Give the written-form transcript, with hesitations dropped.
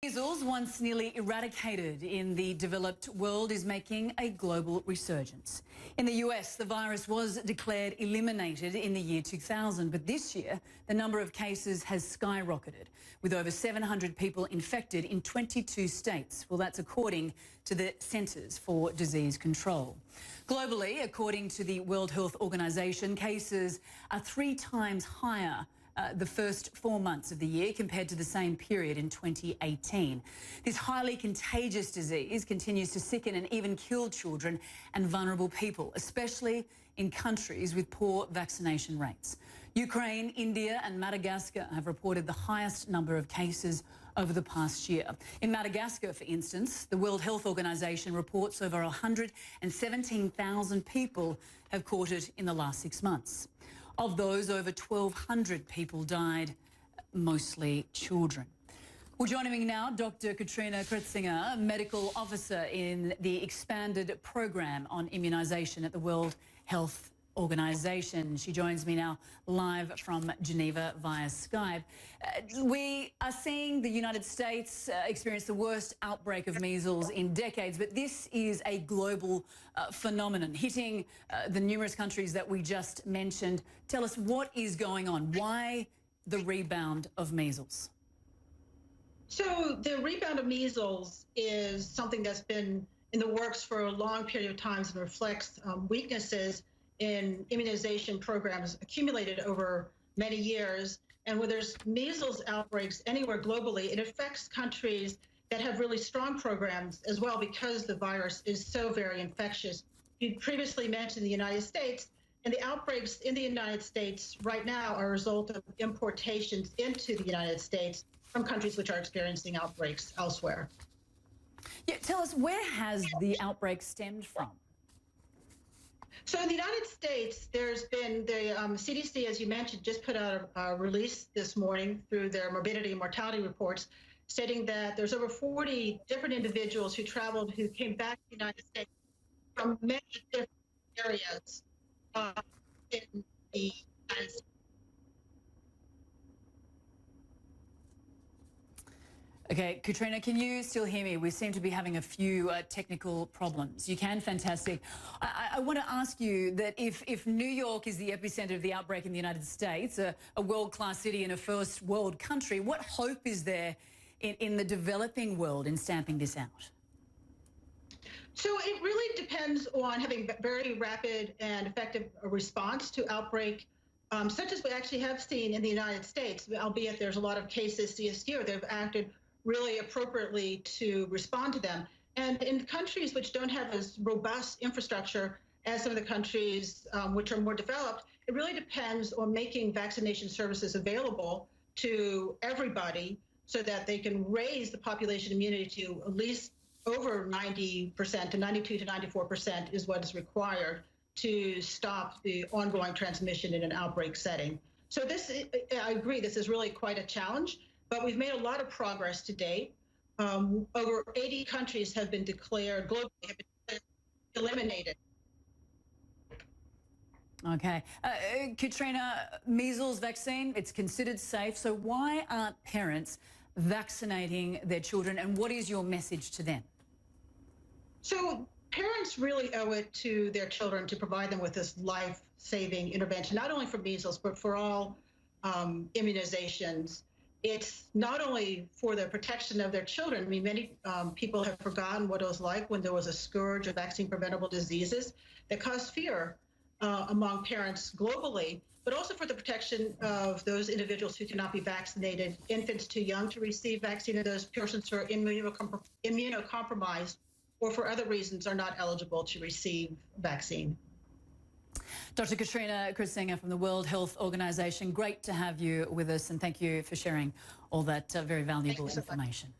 Measles, once nearly eradicated in the developed world, is making a global resurgence. In the US, the virus was declared eliminated in the year 2000, but this year the number of cases has skyrocketed, with over 700 people infected in 22 states. Well, that's according to the Centers for Disease Control. Globally, according to the World Health Organization, cases are 3 times higher the first 4 months of the year compared to the same period in 2018. This highly contagious disease continues to sicken and even kill children and vulnerable people, especially in countries with poor vaccination rates. Ukraine, India and Madagascar have reported the highest number of cases over the past year. In Madagascar, for instance, the World Health Organization reports over 117,000 people have caught it in the last 6 months. Of those, over 1,200 people died, mostly children. Well, joining me now, Dr. Katrina Kritzinger, medical officer in the expanded program on immunisation at the World Health Organization. She joins me now live from Geneva via Skype. We are seeing the United States experience the worst outbreak of measles in decades, but this is a global phenomenon hitting the numerous countries that we just mentioned. Tell us what is going on. Why the rebound of measles? So the rebound of measles is something that's been in the works for a long period of time and reflects weaknesses in immunization programs accumulated over many years. And when there's measles outbreaks anywhere globally, it affects countries that have really strong programs as well because the virus is so very infectious. You previously mentioned the United States, and the outbreaks in the United States right now are a result of importations into the United States from countries which are experiencing outbreaks elsewhere. Yeah, tell us, where has the outbreak stemmed from? So in the United States, there's been the CDC, as you mentioned, just put out a release this morning through their morbidity and mortality reports, stating that there's over 40 different individuals who traveled, who came back to the United States from many different areas in the United States. Okay, Katrina, can you still hear me? We seem to be having a few technical problems. You can, fantastic. I want to ask you that if New York is the epicenter of the outbreak in the United States, a world-class city in a first world country, what hope is there in the developing world in stamping this out? So it really depends on having very rapid and effective response to outbreak, such as we actually have seen in the United States, albeit there's a lot of cases this year. They've acted really appropriately to respond to them. And in countries which don't have as robust infrastructure as some of the countries which are more developed, it really depends on making vaccination services available to everybody so that they can raise the population immunity to at least over 90%, to 92 to 94% is what is required to stop the ongoing transmission in an outbreak setting. So this, I agree, this is really quite a challenge. But we've made a lot of progress to date. Over 80 countries have been declared, globally, have been declared eliminated. Okay. Katrina, measles vaccine, it's considered safe. So why aren't parents vaccinating their children, and what is your message to them? So parents really owe it to their children to provide them with this life-saving intervention, not only for measles, but for all immunizations. It's not only for the protection of their children. I mean, many people have forgotten what it was like when there was a scourge of vaccine-preventable diseases that caused fear among parents globally, but also for the protection of those individuals who cannot be vaccinated, infants too young to receive vaccine, and those persons who are immunocompromised or for other reasons are not eligible to receive vaccine. Dr. Katrina Kritzinger from the World Health Organization, great to have you with us, and thank you for sharing all that very valuable information.